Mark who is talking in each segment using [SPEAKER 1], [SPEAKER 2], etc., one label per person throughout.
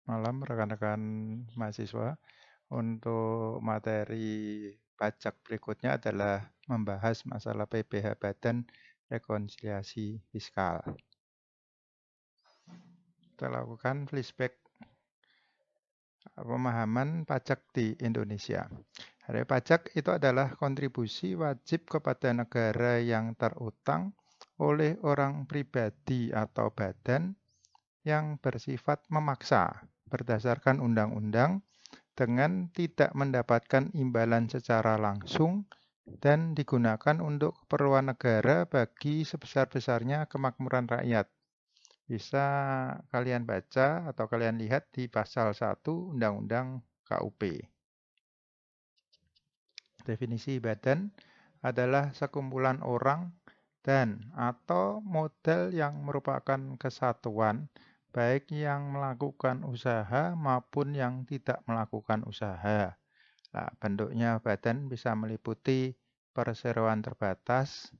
[SPEAKER 1] malam rekan-rekan mahasiswa. Untuk materi pajak berikutnya adalah membahas masalah PPh Badan rekonsiliasi fiskal. Kita lakukan flashback pemahaman pajak di Indonesia. Pajak itu adalah kontribusi wajib kepada negara yang terutang oleh orang pribadi atau badan yang bersifat memaksa berdasarkan undang-undang dengan tidak mendapatkan imbalan secara langsung dan digunakan untuk keperluan negara bagi sebesar-besarnya kemakmuran rakyat. Bisa kalian baca atau kalian lihat di pasal 1 Undang-Undang KUP. Definisi badan adalah sekumpulan orang dan atau model yang merupakan kesatuan baik yang melakukan usaha maupun yang tidak melakukan usaha. Nah, bentuknya badan bisa meliputi perseroan terbatas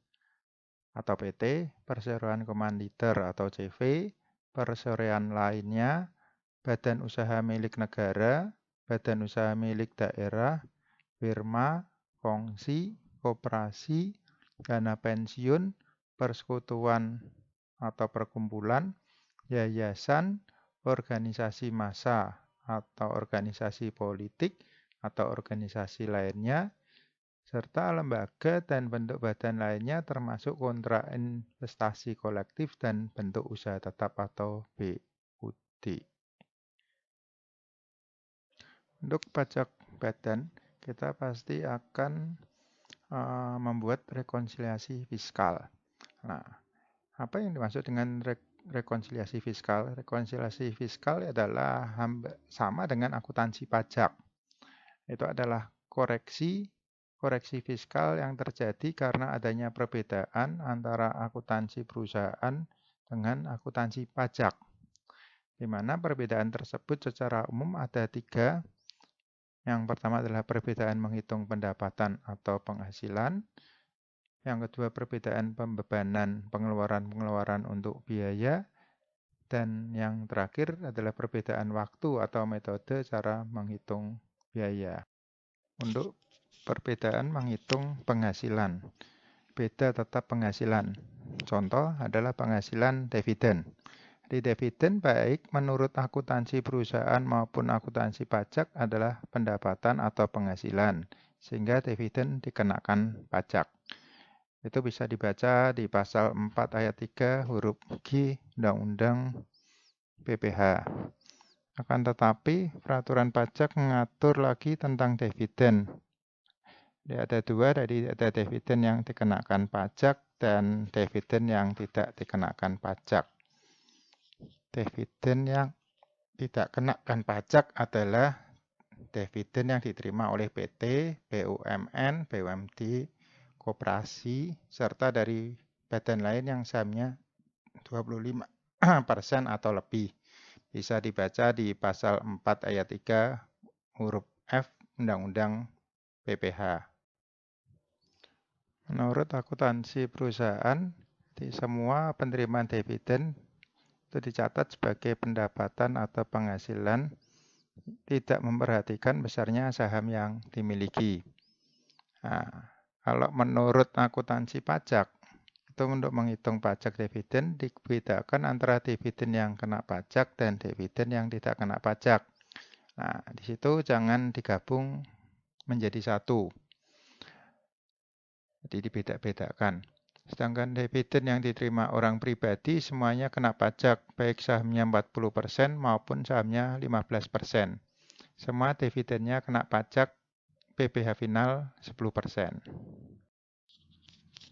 [SPEAKER 1] atau PT, perseroan komanditer atau CV, perseroan lainnya, badan usaha milik negara, badan usaha milik daerah, firma, kongsi, koperasi, dana pensiun, persekutuan atau perkumpulan, yayasan, organisasi massa atau organisasi politik atau organisasi lainnya, serta lembaga dan bentuk badan lainnya termasuk kontrak investasi kolektif dan bentuk usaha tetap atau BUD. Untuk pajak badan, kita pasti akan membuat rekonsiliasi fiskal. Nah, apa yang dimaksud dengan rekonsiliasi fiskal? Rekonsiliasi fiskal adalah sama dengan akuntansi pajak. Itu adalah koreksi fiskal yang terjadi karena adanya perbedaan antara akuntansi perusahaan dengan akuntansi pajak. Di mana perbedaan tersebut secara umum ada 3. Yang pertama adalah perbedaan menghitung pendapatan atau penghasilan. Yang kedua, perbedaan pembebanan pengeluaran-pengeluaran untuk biaya. Dan yang terakhir adalah perbedaan waktu atau metode cara menghitung biaya. Untuk perbedaan menghitung penghasilan, beda tetap penghasilan. Contoh adalah penghasilan dividen. Di dividen baik menurut akuntansi perusahaan maupun akuntansi pajak adalah pendapatan atau penghasilan, sehingga dividen dikenakan pajak. Itu bisa dibaca di pasal 4 ayat 3 huruf G Undang-Undang PPh. Akan tetapi peraturan pajak mengatur lagi tentang dividen. Ada 2, tadi ada dividen yang dikenakan pajak dan dividen yang tidak dikenakan pajak. Dividen yang tidak kenakan pajak adalah dividen yang diterima oleh PT, BUMN, BUMD, koperasi, serta dari badan lain yang sahamnya 25% atau lebih. Bisa dibaca di pasal 4 ayat 3 huruf F Undang-Undang PPh. Menurut akuntansi perusahaan, di semua penerimaan dividen itu dicatat sebagai pendapatan atau penghasilan, tidak memperhatikan besarnya saham yang dimiliki. Nah, kalau menurut akuntansi pajak, itu untuk menghitung pajak dividen dibedakan antara dividen yang kena pajak dan dividen yang tidak kena pajak. Nah, di situ jangan digabung menjadi satu. Jadi dibeda-bedakan. Sedangkan dividen yang diterima orang pribadi semuanya kena pajak, baik sahamnya 40% maupun sahamnya 15%. Semua dividennya kena pajak PPh final 10%.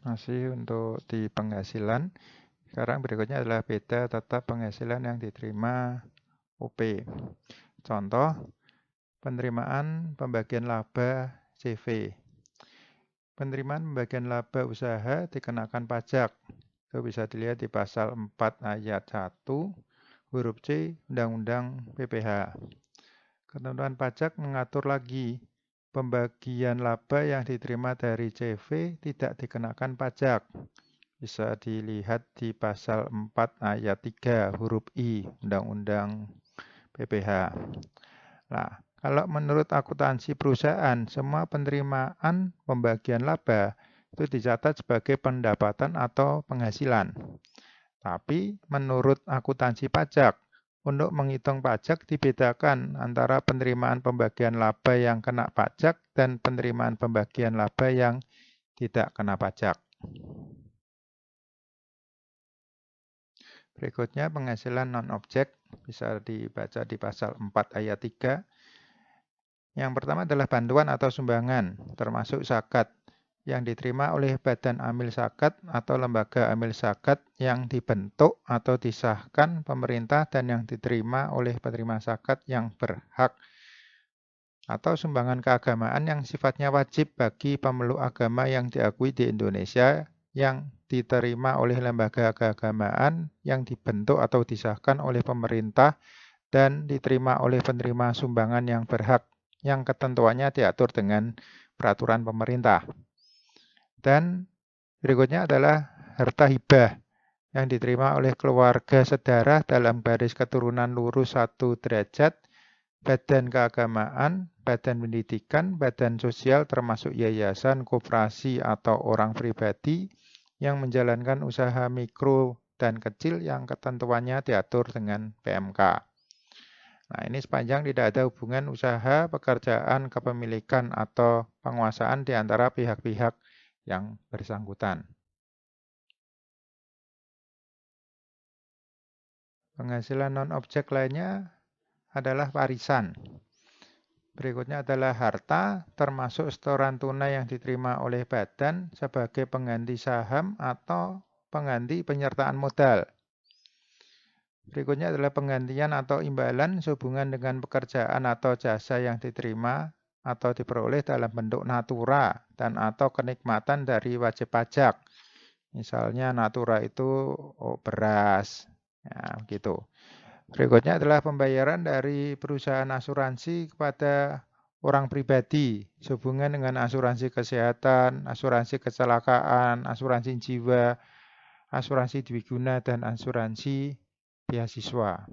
[SPEAKER 1] Masih untuk di penghasilan, sekarang berikutnya adalah beda tetap penghasilan yang diterima OP. Contoh, penerimaan pembagian laba CV. Penerimaan pembagian laba usaha dikenakan pajak. Itu bisa dilihat di pasal 4 ayat 1 huruf C Undang-Undang PPh. Ketentuan pajak mengatur lagi pembagian laba yang diterima dari CV tidak dikenakan pajak. Bisa dilihat di pasal 4 ayat 3 huruf I Undang-Undang PPh. Nah, kalau menurut akuntansi perusahaan, semua penerimaan pembagian laba itu dicatat sebagai pendapatan atau penghasilan. Tapi menurut akuntansi pajak, untuk menghitung pajak dibedakan antara penerimaan pembagian laba yang kena pajak dan penerimaan pembagian laba yang tidak kena pajak. Berikutnya penghasilan non-objek, bisa dibaca di pasal 4 ayat 3. Yang pertama adalah bantuan atau sumbangan, termasuk zakat, yang diterima oleh badan amil zakat atau lembaga amil zakat yang dibentuk atau disahkan pemerintah dan yang diterima oleh penerima zakat yang berhak, atau sumbangan keagamaan yang sifatnya wajib bagi pemeluk agama yang diakui di Indonesia yang diterima oleh lembaga keagamaan yang dibentuk atau disahkan oleh pemerintah dan diterima oleh penerima sumbangan yang berhak, yang ketentuannya diatur dengan peraturan pemerintah. Dan berikutnya adalah harta hibah yang diterima oleh keluarga sedarah dalam garis keturunan lurus 1 derajat, badan keagamaan, badan pendidikan, badan sosial termasuk yayasan, koperasi atau orang pribadi yang menjalankan usaha mikro dan kecil yang ketentuannya diatur dengan PMK. Nah, ini sepanjang tidak ada hubungan usaha, pekerjaan, kepemilikan, atau penguasaan di antara pihak-pihak yang bersangkutan. Penghasilan non-objek lainnya adalah warisan. Berikutnya adalah harta, termasuk setoran tunai yang diterima oleh badan sebagai pengganti saham atau pengganti penyertaan modal. Berikutnya adalah penggantian atau imbalan sehubungan dengan pekerjaan atau jasa yang diterima atau diperoleh dalam bentuk natura dan atau kenikmatan dari wajib pajak. Misalnya natura itu beras, ya, gitu. Berikutnya adalah pembayaran dari perusahaan asuransi kepada orang pribadi sehubungan dengan asuransi kesehatan, asuransi kecelakaan, asuransi jiwa, asuransi dwiguna, dan asuransi beasiswa.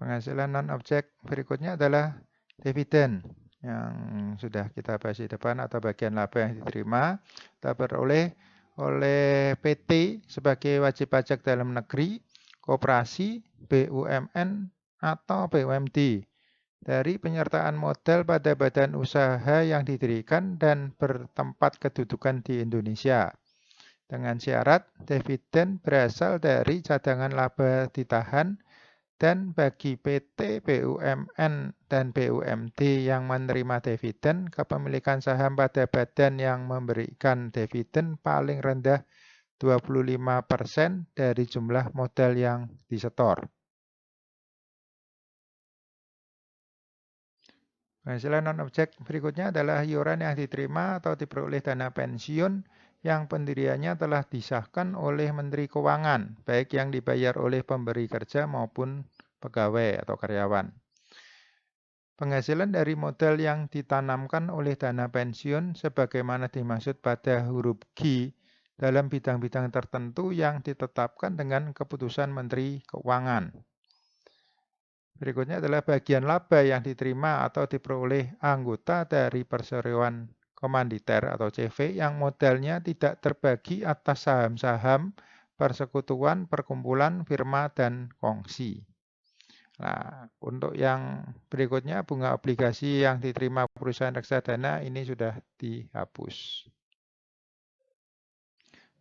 [SPEAKER 1] Penghasilan non-objek berikutnya adalah dividen yang sudah kita bahas di depan atau bagian laba yang diterima terperoleh oleh PT sebagai wajib pajak dalam negeri, koperasi, BUMN, atau BUMD dari penyertaan modal pada badan usaha yang didirikan dan bertempat kedudukan di Indonesia. Dengan syarat dividen berasal dari cadangan laba ditahan dan bagi PT, BUMN, dan BUMD yang menerima dividen, kepemilikan saham pada badan yang memberikan dividen paling rendah 25% dari jumlah modal yang disetor. Penghasilan non-objek berikutnya adalah iuran yang diterima atau diperoleh dana pensiun yang pendiriannya telah disahkan oleh Menteri Keuangan, baik yang dibayar oleh pemberi kerja maupun pegawai atau karyawan. Penghasilan dari modal yang ditanamkan oleh dana pensiun sebagaimana dimaksud pada huruf G dalam bidang-bidang tertentu yang ditetapkan dengan keputusan Menteri Keuangan. Berikutnya adalah bagian laba yang diterima atau diperoleh anggota dari perseroan komanditer atau CV yang modalnya tidak terbagi atas saham-saham, persekutuan, perkumpulan, firma, dan kongsi. Nah, untuk yang berikutnya bunga obligasi yang diterima perusahaan reksadana ini sudah dihapus.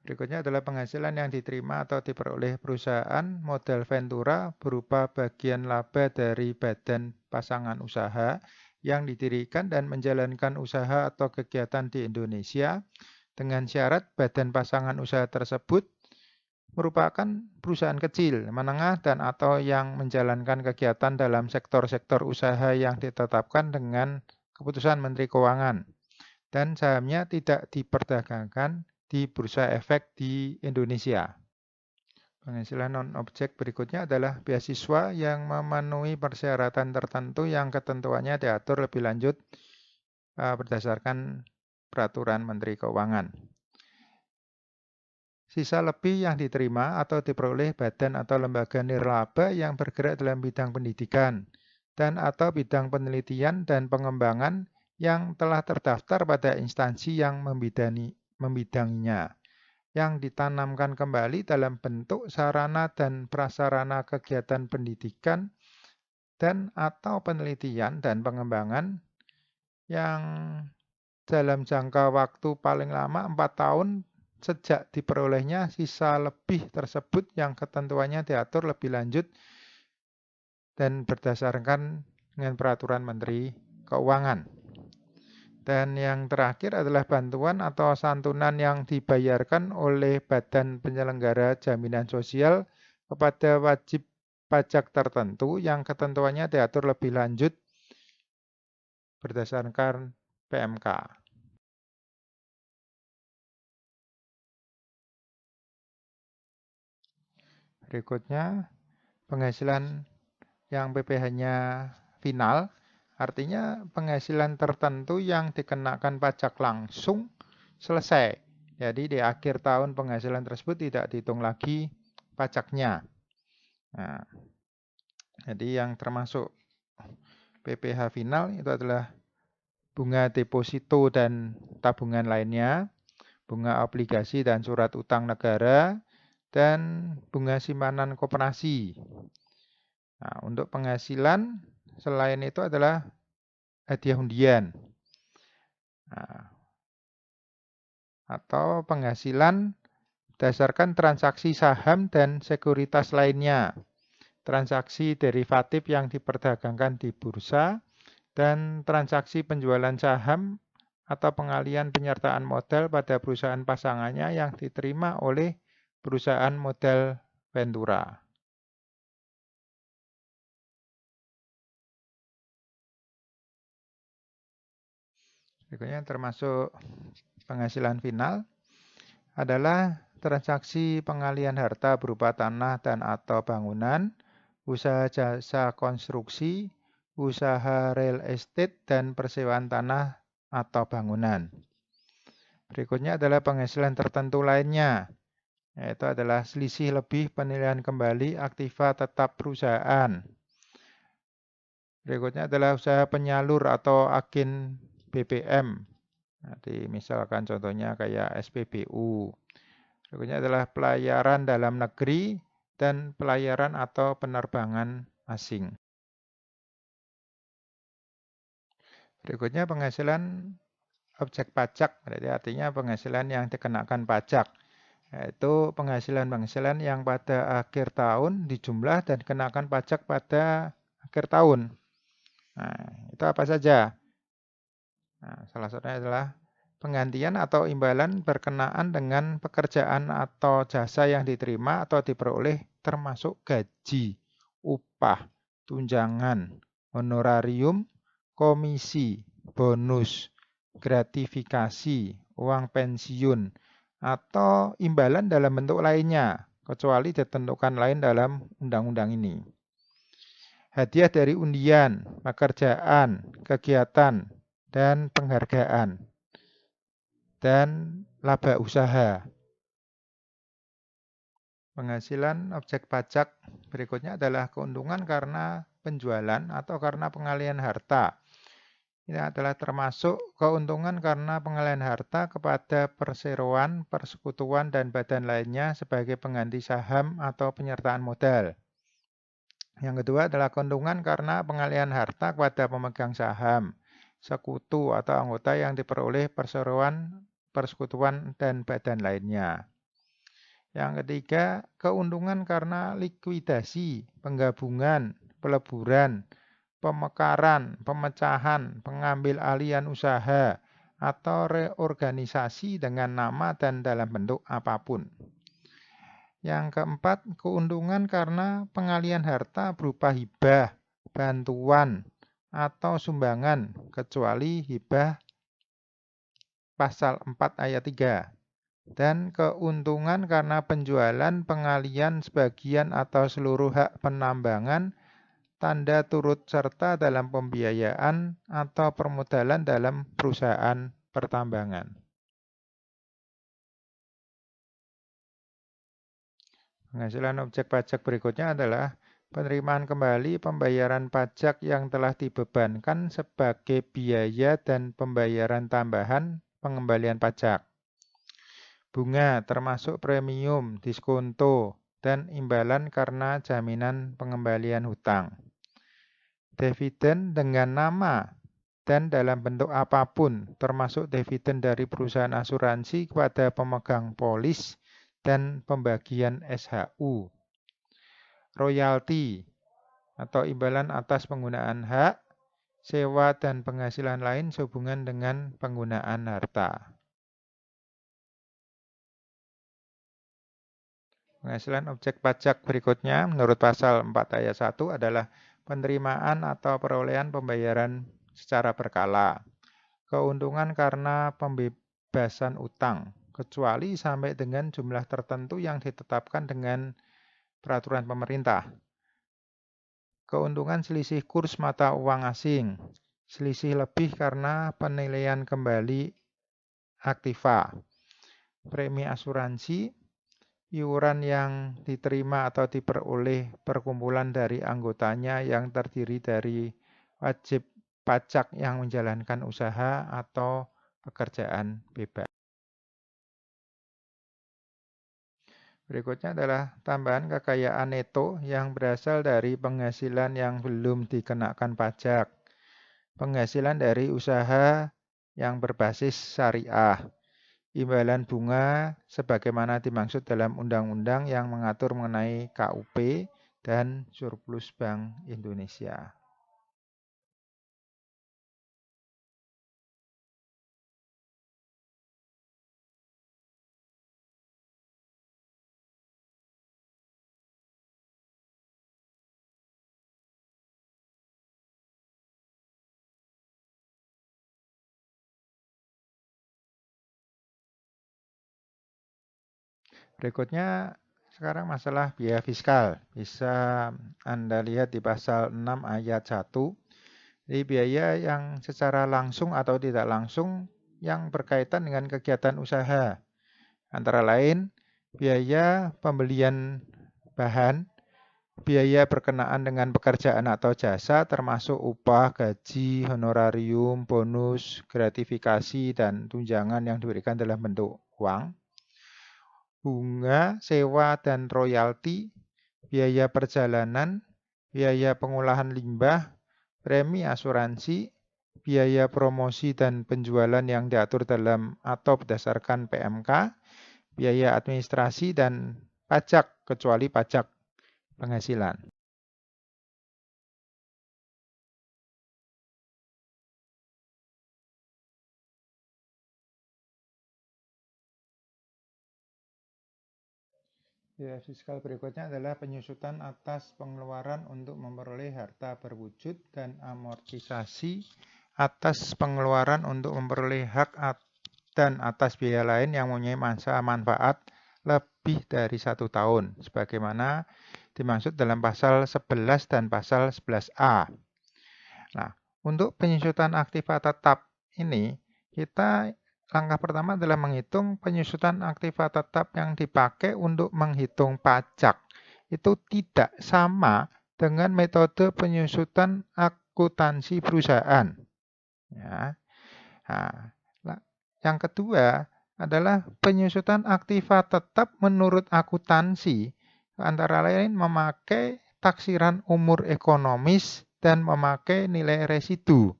[SPEAKER 1] Berikutnya adalah penghasilan yang diterima atau diperoleh perusahaan modal ventura berupa bagian laba dari badan pasangan usaha yang didirikan dan menjalankan usaha atau kegiatan di Indonesia dengan syarat badan pasangan usaha tersebut merupakan perusahaan kecil, menengah, dan atau yang menjalankan kegiatan dalam sektor-sektor usaha yang ditetapkan dengan keputusan Menteri Keuangan dan sahamnya tidak diperdagangkan di Bursa Efek di Indonesia. Penghasilan non-objek berikutnya adalah beasiswa yang memenuhi persyaratan tertentu yang ketentuannya diatur lebih lanjut berdasarkan peraturan Menteri Keuangan. sisa lebih yang diterima atau diperoleh badan atau lembaga nirlaba yang bergerak dalam bidang pendidikan dan atau bidang penelitian dan pengembangan yang telah terdaftar pada instansi yang membidanginya, yang ditanamkan kembali dalam bentuk sarana dan prasarana kegiatan pendidikan dan atau penelitian dan pengembangan yang dalam jangka waktu paling lama 4 tahun sejak diperolehnya sisa lebih tersebut yang ketentuannya diatur lebih lanjut dan berdasarkan dengan peraturan Menteri Keuangan. Dan yang terakhir adalah bantuan atau santunan yang dibayarkan oleh badan penyelenggara jaminan sosial kepada wajib pajak tertentu yang ketentuannya diatur lebih lanjut berdasarkan PMK. Berikutnya, penghasilan yang PPh-nya final, artinya penghasilan tertentu yang dikenakan pajak langsung selesai. Jadi di akhir tahun penghasilan tersebut tidak dihitung lagi pajaknya. Nah, jadi yang termasuk PPh final itu adalah bunga deposito dan tabungan lainnya, bunga obligasi dan surat utang negara, dan bunga simpanan koperasi. Nah, untuk penghasilan selain itu adalah hadiah undian. Nah, atau penghasilan berdasarkan transaksi saham dan sekuritas lainnya, transaksi derivatif yang diperdagangkan di bursa, dan transaksi penjualan saham atau pengalian penyertaan modal pada perusahaan pasangannya yang diterima oleh perusahaan modal Ventura. Berikutnya termasuk penghasilan final adalah transaksi pengalian harta berupa tanah dan atau bangunan, usaha jasa konstruksi, usaha real estate, dan persewaan tanah atau bangunan. Berikutnya adalah penghasilan tertentu lainnya, yaitu adalah selisih lebih penilaian kembali aktiva tetap perusahaan. Berikutnya adalah usaha penyalur atau agen BBM. Jadi misalkan contohnya kayak SPBU. Berikutnya adalah pelayaran dalam negeri dan pelayaran atau penerbangan asing. Berikutnya penghasilan objek pajak, berarti artinya penghasilan yang dikenakan pajak. Yaitu penghasilan-penghasilan yang pada akhir tahun dijumlah dan dikenakan pajak pada akhir tahun. Nah, itu apa saja? Nah, salah satunya adalah penggantian atau imbalan berkenaan dengan pekerjaan atau jasa yang diterima atau diperoleh termasuk gaji, upah, tunjangan, honorarium, komisi, bonus, gratifikasi, uang pensiun, atau imbalan dalam bentuk lainnya, kecuali ditentukan lain dalam undang-undang ini. Hadiah dari undian, pekerjaan, kegiatan, dan penghargaan, dan laba usaha. Penghasilan objek pajak berikutnya adalah keuntungan karena penjualan atau karena pengalian harta. Ini adalah termasuk keuntungan karena pengalian harta kepada perseroan, persekutuan, dan badan lainnya sebagai pengganti saham atau penyertaan modal. Yang kedua adalah keuntungan karena pengalian harta kepada pemegang saham, sekutu atau anggota yang diperoleh perseroan, persekutuan, dan badan lainnya. Yang ketiga, keuntungan karena likuidasi, penggabungan, peleburan, pemekaran, pemecahan, pengambil alihan usaha, atau reorganisasi dengan nama dan dalam bentuk apapun. Yang keempat, keuntungan karena pengalian harta berupa hibah, bantuan, atau sumbangan, kecuali hibah pasal 4 ayat 3. Dan keuntungan karena penjualan, pengalian sebagian atau seluruh hak penambangan, tanda turut serta dalam pembiayaan atau permodalan dalam perusahaan pertambangan. Penghasilan objek pajak berikutnya adalah penerimaan kembali pembayaran pajak yang telah dibebankan sebagai biaya dan pembayaran tambahan pengembalian pajak. Bunga termasuk premium, diskonto, dan imbalan karena jaminan pengembalian hutang. Dividen dengan nama dan dalam bentuk apapun, termasuk dividen dari perusahaan asuransi kepada pemegang polis dan pembagian SHU. Royalti atau imbalan atas penggunaan hak, sewa dan penghasilan lain sehubungan dengan penggunaan harta. Penghasilan objek pajak berikutnya menurut pasal 4 ayat 1 adalah penerimaan atau perolehan pembayaran secara berkala. Keuntungan karena pembebasan utang, kecuali sampai dengan jumlah tertentu yang ditetapkan dengan peraturan pemerintah. Keuntungan selisih kurs mata uang asing, selisih lebih karena penilaian kembali aktiva, premi asuransi, iuran yang diterima atau diperoleh perkumpulan dari anggotanya yang terdiri dari wajib pajak yang menjalankan usaha atau pekerjaan bebas. Berikutnya adalah tambahan kekayaan neto yang berasal dari penghasilan yang belum dikenakan pajak. Penghasilan dari usaha yang berbasis syariah. Imbalan bunga sebagaimana dimaksud dalam undang-undang yang mengatur mengenai KUP dan surplus Bank Indonesia. Berikutnya sekarang masalah biaya fiskal. Bisa Anda lihat di pasal 6 ayat 1. Jadi biaya yang secara langsung atau tidak langsung yang berkaitan dengan kegiatan usaha. Antara lain biaya pembelian bahan, biaya berkenaan dengan pekerjaan atau jasa termasuk upah, gaji, honorarium, bonus, gratifikasi, dan tunjangan yang diberikan dalam bentuk uang. Bunga, sewa, dan royalti, biaya perjalanan, biaya pengolahan limbah, premi asuransi, biaya promosi dan penjualan yang diatur dalam atau berdasarkan PMK, biaya administrasi, dan pajak kecuali pajak penghasilan. Biaya fiskal berikutnya adalah penyusutan atas pengeluaran untuk memperoleh harta berwujud dan amortisasi atas pengeluaran untuk memperoleh hak dan atas biaya lain yang mempunyai masa manfaat lebih dari 1 tahun, sebagaimana dimaksud dalam pasal 11 dan pasal 11A. Nah, untuk penyusutan aktiva tetap ini, langkah pertama adalah menghitung penyusutan aktiva tetap yang dipakai untuk menghitung pajak. Itu tidak sama dengan metode penyusutan akuntansi perusahaan. Ya. Nah, yang kedua adalah penyusutan aktiva tetap menurut akuntansi, antara lain memakai taksiran umur ekonomis dan memakai nilai residu.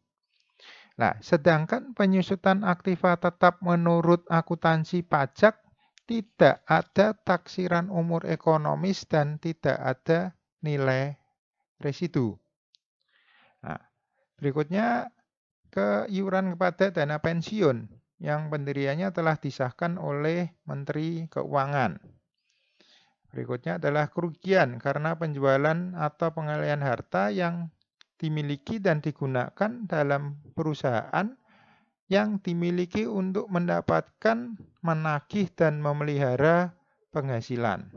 [SPEAKER 1] Nah, sedangkan penyusutan aktiva tetap menurut akuntansi pajak tidak ada taksiran umur ekonomis dan tidak ada nilai residu. Nah, berikutnya iuran kepada dana pensiun yang pendiriannya telah disahkan oleh Menteri Keuangan. Berikutnya adalah kerugian karena penjualan atau pengalihan harta yang dimiliki dan digunakan dalam perusahaan yang dimiliki untuk mendapatkan, menagih, dan memelihara penghasilan.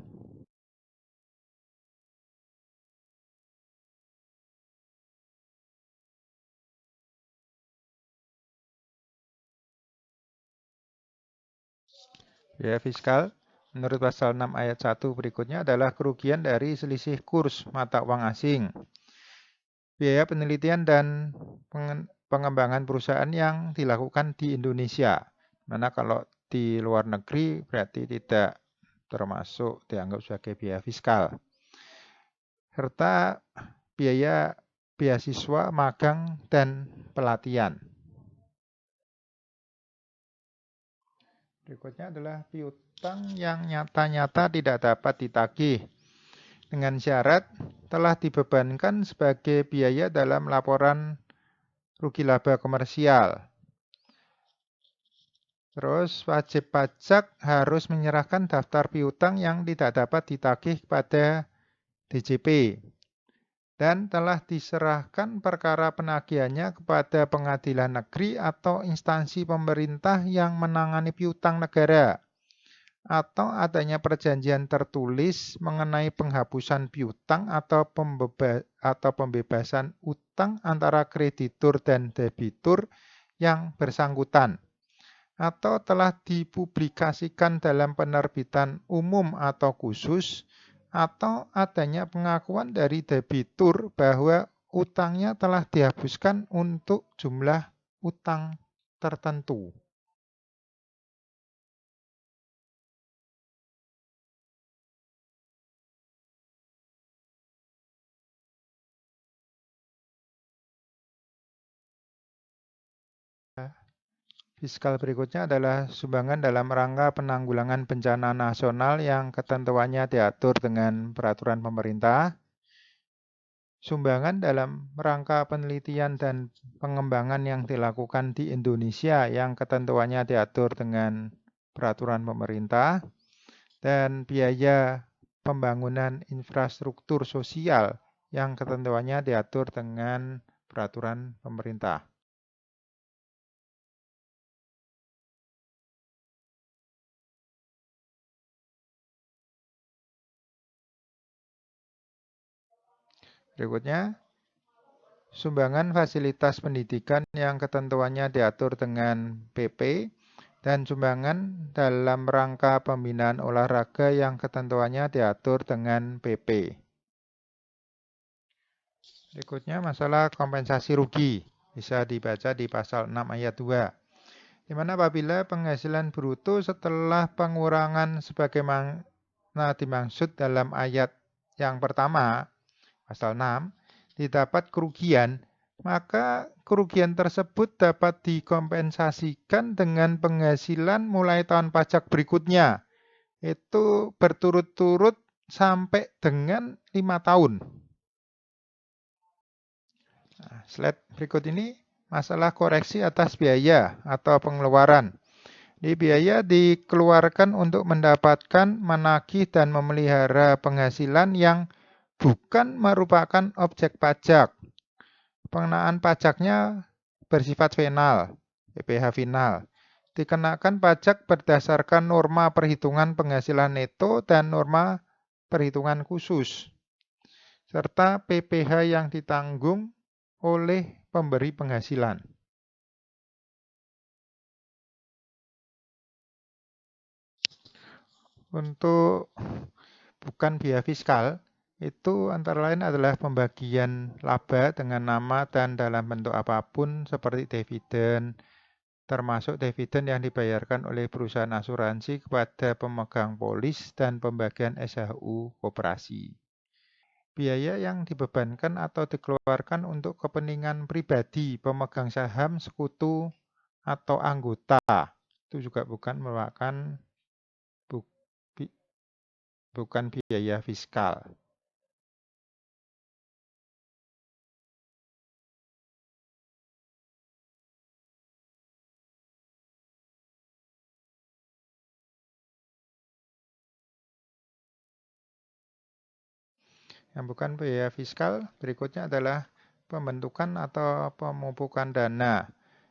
[SPEAKER 1] Biaya fiskal menurut pasal 6 ayat 1 berikutnya adalah kerugian dari selisih kurs mata uang asing, biaya penelitian dan pengembangan perusahaan yang dilakukan di Indonesia. Mana kalau di luar negeri berarti tidak termasuk dianggap sebagai biaya fiskal. Serta biaya beasiswa, magang, dan pelatihan. Berikutnya adalah piutang yang nyata-nyata tidak dapat ditagih dengan syarat telah dibebankan sebagai biaya dalam laporan rugi laba komersial. Terus wajib pajak harus menyerahkan daftar piutang yang tidak dapat ditagih kepada DJP dan telah diserahkan perkara penagihannya kepada pengadilan negeri atau instansi pemerintah yang menangani piutang negara, atau adanya perjanjian tertulis mengenai penghapusan piutang atau pembebasan utang antara kreditur dan debitur yang bersangkutan, atau telah dipublikasikan dalam penerbitan umum atau khusus, atau adanya pengakuan dari debitur bahwa utangnya telah dihapuskan untuk jumlah utang tertentu. Fiskal berikutnya adalah sumbangan dalam rangka penanggulangan bencana nasional yang ketentuannya diatur dengan peraturan pemerintah. Sumbangan dalam rangka penelitian dan pengembangan yang dilakukan di Indonesia yang ketentuannya diatur dengan peraturan pemerintah. Dan biaya pembangunan infrastruktur sosial yang ketentuannya diatur dengan peraturan pemerintah. Berikutnya, sumbangan fasilitas pendidikan yang ketentuannya diatur dengan PP dan sumbangan dalam rangka pembinaan olahraga yang ketentuannya diatur dengan PP. Berikutnya masalah kompensasi rugi, bisa dibaca di pasal 6 ayat 2. Di mana apabila penghasilan bruto setelah pengurangan sebagaimana dimaksud dalam ayat yang pertama, pasal 6, didapat kerugian, maka kerugian tersebut dapat dikompensasikan dengan penghasilan mulai tahun pajak berikutnya. Itu berturut-turut sampai dengan 5 tahun. Nah, slide berikut ini masalah koreksi atas biaya atau pengeluaran. Di biaya dikeluarkan untuk mendapatkan, menagih, dan memelihara penghasilan yang bukan merupakan objek pajak. Pengenaan pajaknya bersifat final, PPh final. Dikenakan pajak berdasarkan norma perhitungan penghasilan neto dan norma perhitungan khusus, serta PPh yang ditanggung oleh pemberi penghasilan. Untuk bukan biaya fiskal, itu antara lain adalah pembagian laba dengan nama dan dalam bentuk apapun seperti dividen, termasuk dividen yang dibayarkan oleh perusahaan asuransi kepada pemegang polis dan pembagian SHU koperasi. Biaya yang dibebankan atau dikeluarkan untuk kepentingan pribadi, pemegang saham, sekutu, atau anggota, itu juga bukan biaya fiskal. Yang bukan biaya fiskal berikutnya adalah pembentukan atau pemupukan dana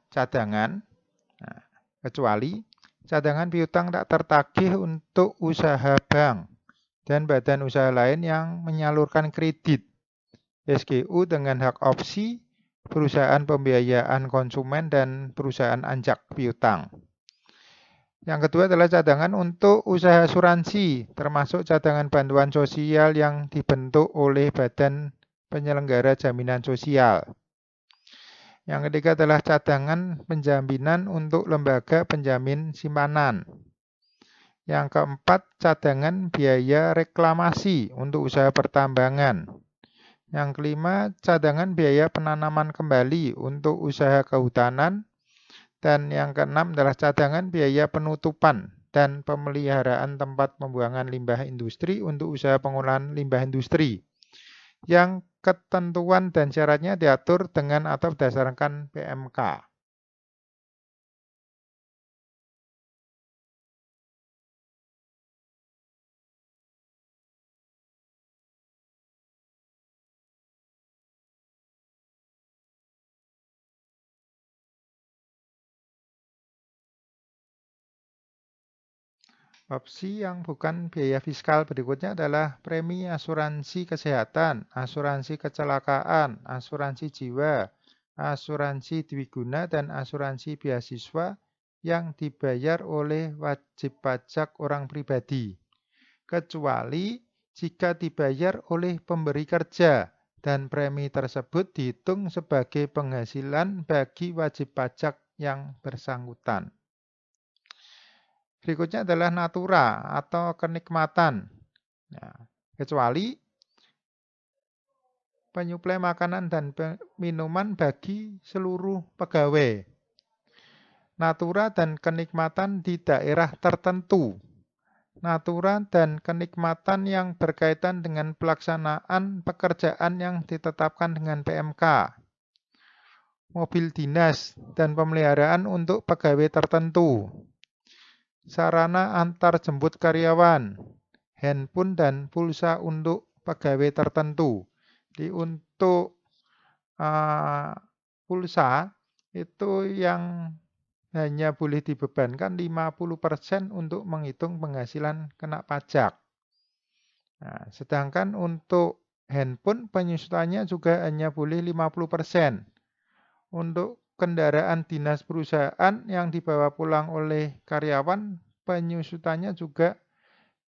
[SPEAKER 1] cadangan, nah, kecuali cadangan piutang tak tertagih untuk usaha bank dan badan usaha lain yang menyalurkan kredit, SGU dengan hak opsi, perusahaan pembiayaan konsumen, dan perusahaan anjak piutang. Yang kedua adalah cadangan untuk usaha asuransi, termasuk cadangan bantuan sosial yang dibentuk oleh Badan Penyelenggara Jaminan Sosial. Yang ketiga adalah cadangan penjaminan untuk lembaga penjamin simpanan. Yang keempat, cadangan biaya reklamasi untuk usaha pertambangan. Yang kelima, cadangan biaya penanaman kembali untuk usaha kehutanan. Dan yang keenam adalah cadangan biaya penutupan dan pemeliharaan tempat pembuangan limbah industri untuk usaha pengolahan limbah industri. Yang ketentuan dan syaratnya diatur dengan atau berdasarkan PMK. Opsi yang bukan biaya fiskal berikutnya adalah premi asuransi kesehatan, asuransi kecelakaan, asuransi jiwa, asuransi dwiguna, dan asuransi beasiswa yang dibayar oleh wajib pajak orang pribadi, kecuali jika dibayar oleh pemberi kerja dan premi tersebut dihitung sebagai penghasilan bagi wajib pajak yang bersangkutan. Berikutnya adalah natura atau kenikmatan. Nah, kecuali penyuplai makanan dan minuman bagi seluruh pegawai. Natura dan kenikmatan di daerah tertentu. Natura dan kenikmatan yang berkaitan dengan pelaksanaan pekerjaan yang ditetapkan dengan PMK. Mobil dinas dan pemeliharaan untuk pegawai tertentu. Sarana antar jemput karyawan, handphone dan pulsa untuk pegawai tertentu. Jadi untuk pulsa itu yang hanya boleh dibebankan 50% untuk menghitung penghasilan kena pajak. Nah, sedangkan untuk handphone penyusutannya juga hanya boleh 50%. Untuk kendaraan dinas perusahaan yang dibawa pulang oleh karyawan, penyusutannya juga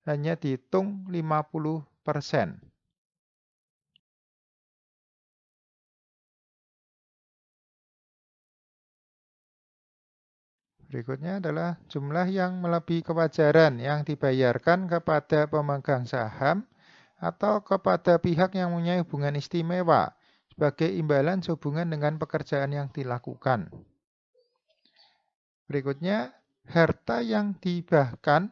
[SPEAKER 1] hanya dihitung 50%. Berikutnya adalah jumlah yang melebihi kewajaran yang dibayarkan kepada pemegang saham atau kepada pihak yang mempunyai hubungan istimewa sebagai imbalan sehubungan dengan pekerjaan yang dilakukan. Berikutnya, harta yang dihibahkan,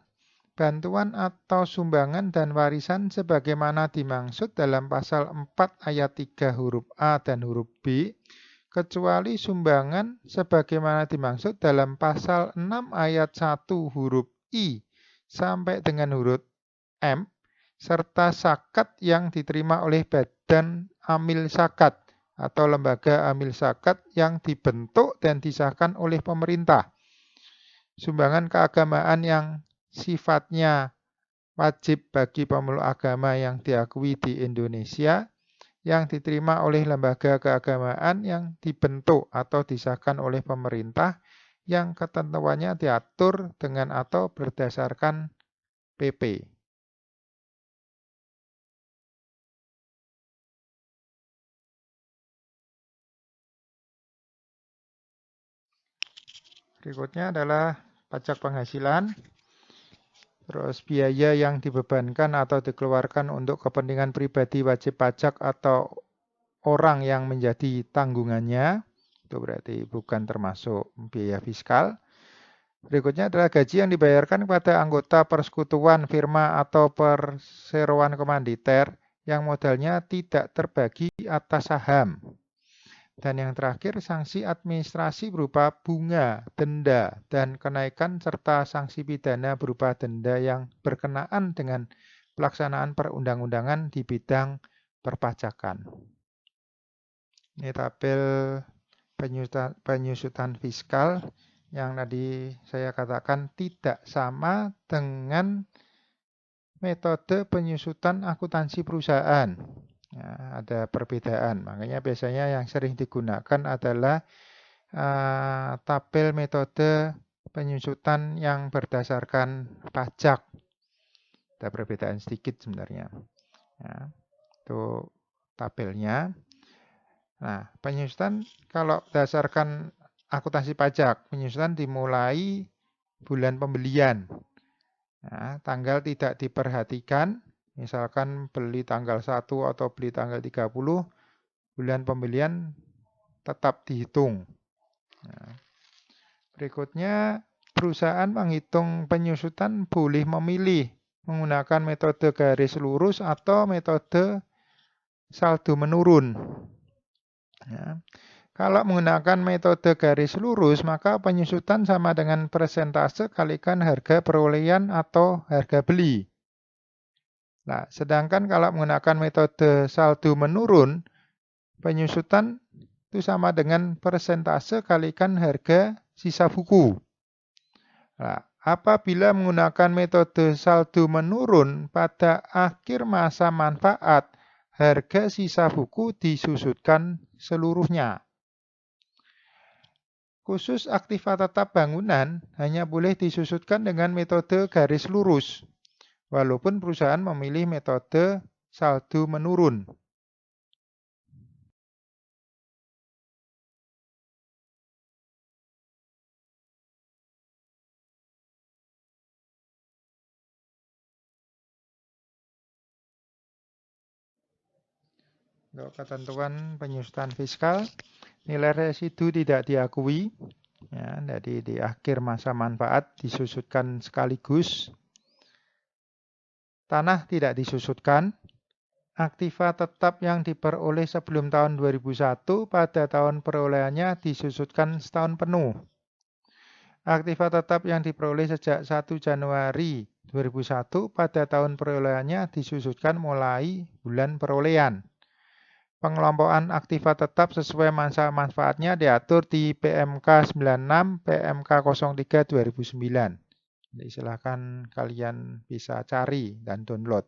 [SPEAKER 1] bantuan atau sumbangan dan warisan sebagaimana dimaksud dalam pasal 4 ayat 3 huruf A dan huruf B, kecuali sumbangan sebagaimana dimaksud dalam pasal 6 ayat 1 huruf I sampai dengan huruf M, serta zakat yang diterima oleh badan amil zakat atau lembaga amil zakat yang dibentuk dan disahkan oleh pemerintah. Sumbangan keagamaan yang sifatnya wajib bagi pemeluk agama yang diakui di Indonesia, yang diterima oleh lembaga keagamaan yang dibentuk atau disahkan oleh pemerintah, yang ketentuannya diatur dengan atau berdasarkan PP. Berikutnya adalah pajak penghasilan. Terus biaya yang dibebankan atau dikeluarkan untuk kepentingan pribadi wajib pajak atau orang yang menjadi tanggungannya. Itu berarti bukan termasuk biaya fiskal. Berikutnya adalah gaji yang dibayarkan kepada anggota persekutuan, firma, atau perseroan komanditer yang modalnya tidak terbagi atas saham. Dan yang terakhir, sanksi administrasi berupa bunga, denda, dan kenaikan serta sanksi pidana berupa denda yang berkenaan dengan pelaksanaan perundang-undangan di bidang perpajakan. Ini tabel penyusutan fiskal yang tadi saya katakan tidak sama dengan metode penyusutan akuntansi perusahaan. Ya, ada perbedaan. Makanya biasanya yang sering digunakan adalah tabel metode penyusutan yang berdasarkan pajak. Ada perbedaan sedikit sebenarnya. Ya, itu tabelnya. Nah, penyusutan kalau berdasarkan akuntansi pajak, penyusutan dimulai bulan pembelian. Nah, tanggal tidak diperhatikan, misalkan beli tanggal 1 atau beli tanggal 30, bulan pembelian tetap dihitung. Nah, berikutnya, perusahaan menghitung penyusutan boleh memilih menggunakan metode garis lurus atau metode saldo menurun. Ya. Kalau menggunakan metode garis lurus, maka penyusutan sama dengan persentase kalikan harga perolehan atau harga beli. Nah, sedangkan kalau menggunakan metode saldo menurun, penyusutan itu sama dengan persentase kalikan harga sisa buku. Nah, apabila menggunakan metode saldo menurun, pada akhir masa manfaat, harga sisa buku disusutkan seluruhnya. Khusus aktiva tetap bangunan hanya boleh disusutkan dengan metode garis lurus, walaupun perusahaan memilih metode saldo menurun. Untuk ketentuan penyusutan fiskal, nilai residu tidak diakui. Ya, jadi di akhir masa manfaat disusutkan sekaligus. Tanah tidak disusutkan. Aktiva tetap yang diperoleh sebelum tahun 2001 pada tahun perolehannya disusutkan setahun penuh. Aktiva tetap yang diperoleh sejak 1 Januari 2001 pada tahun perolehannya disusutkan mulai bulan perolehan. Pengelompokan aktiva tetap sesuai masa manfaatnya diatur di PMK 96, PMK 03 2009. Jadi silahkan kalian bisa cari dan download.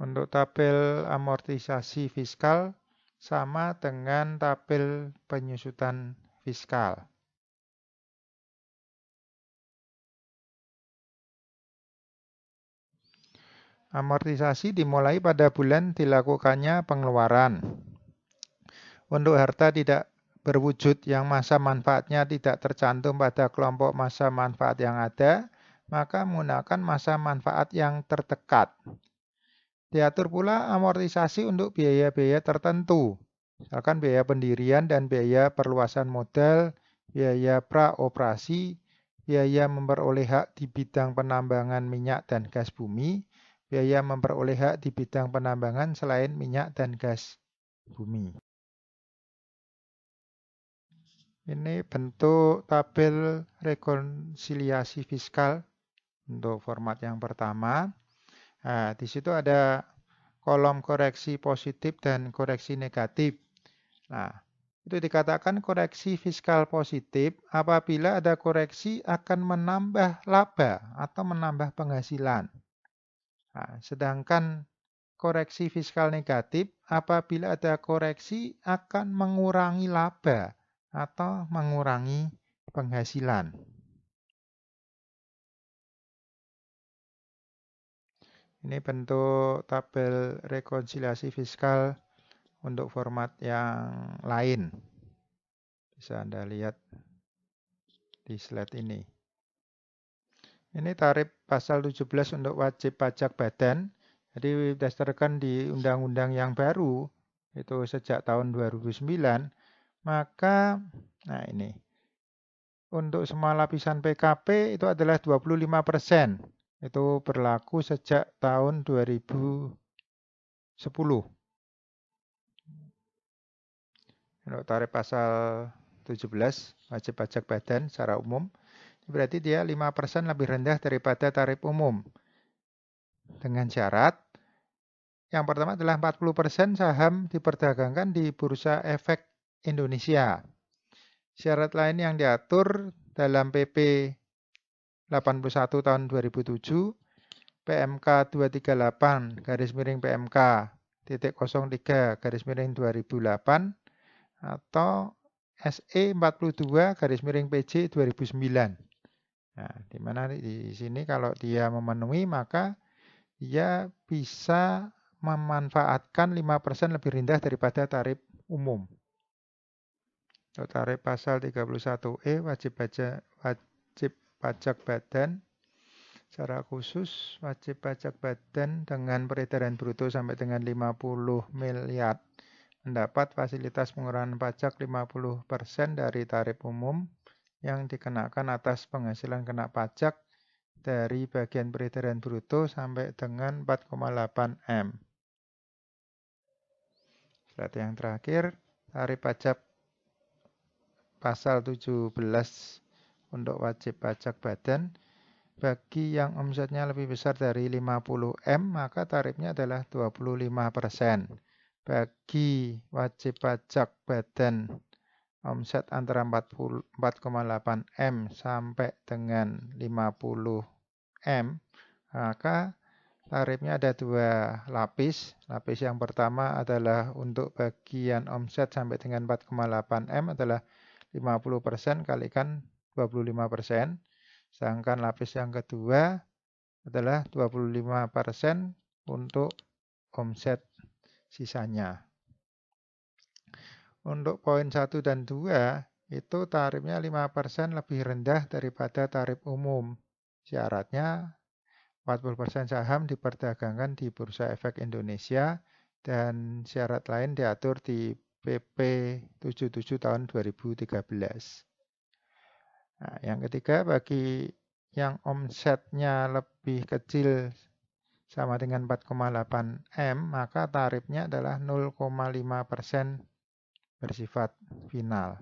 [SPEAKER 1] Untuk tabel amortisasi fiskal sama dengan tabel penyusutan fiskal. Amortisasi dimulai pada bulan dilakukannya pengeluaran. Untuk harta tidak berwujud yang masa manfaatnya tidak tercantum pada kelompok masa manfaat yang ada, maka menggunakan masa manfaat yang terdekat. Diatur pula amortisasi untuk biaya-biaya tertentu, misalkan biaya pendirian dan biaya perluasan modal, biaya praoperasi, biaya memperoleh hak di bidang penambangan minyak dan gas bumi, biaya memperoleh hak di bidang penambangan selain minyak dan gas bumi. Ini bentuk tabel rekonsiliasi fiskal untuk format yang pertama. Nah, di situ ada kolom koreksi positif dan koreksi negatif. Nah, itu dikatakan koreksi fiskal positif apabila ada koreksi akan menambah laba atau menambah penghasilan. Nah, sedangkan koreksi fiskal negatif apabila ada koreksi akan mengurangi laba atau mengurangi penghasilan. Ini bentuk tabel rekonsiliasi fiskal untuk format yang lain. Bisa Anda lihat di slide ini. Ini tarif pasal 17 untuk wajib pajak badan. Jadi berdasarkan di undang-undang yang baru, itu sejak tahun 2009, maka, nah ini, untuk semua lapisan PKP itu adalah 25%. Itu berlaku sejak tahun 2010. Untuk tarif pasal 17, wajib pajak badan secara umum, berarti dia 5% lebih rendah daripada tarif umum. Dengan syarat, yang pertama adalah 40% saham diperdagangkan di Bursa Efek Indonesia. Syarat lain yang diatur dalam PP 81 tahun 2007, PMK 238 garis miring PMK titik 03 garis miring 2008 atau SE 42 garis miring PJ 2009. Nah, di mana di sini kalau dia memenuhi maka dia bisa memanfaatkan 5% lebih rendah daripada tarif umum. Untuk tarif pasal 31E wajib pajak badan secara khusus wajib pajak badan dengan peredaran bruto sampai dengan 50 miliar mendapat fasilitas pengurangan pajak 50% dari tarif umum yang dikenakan atas penghasilan kena pajak dari bagian peredaran bruto sampai dengan 4,8 M. Syarat yang terakhir, tarif pajak pasal 17 untuk wajib pajak badan. Bagi yang omsetnya lebih besar dari 50 M, maka tarifnya adalah 25%. Bagi wajib pajak badan omset antara 4,8 M sampai dengan 50 M, maka tarifnya ada dua lapis. Lapis yang pertama adalah untuk bagian omset sampai dengan 4,8 M adalah 50% kalikan 25%. Sedangkan lapis yang kedua adalah 25% untuk omset sisanya. Untuk poin 1 dan 2 itu tarifnya 5% lebih rendah daripada tarif umum. Syaratnya 40% saham diperdagangkan di Bursa Efek Indonesia dan syarat lain diatur di PP 77 tahun 2013. Nah, yang ketiga bagi yang omsetnya lebih kecil sama dengan 4,8 M, maka tarifnya adalah 0,5% bersifat final.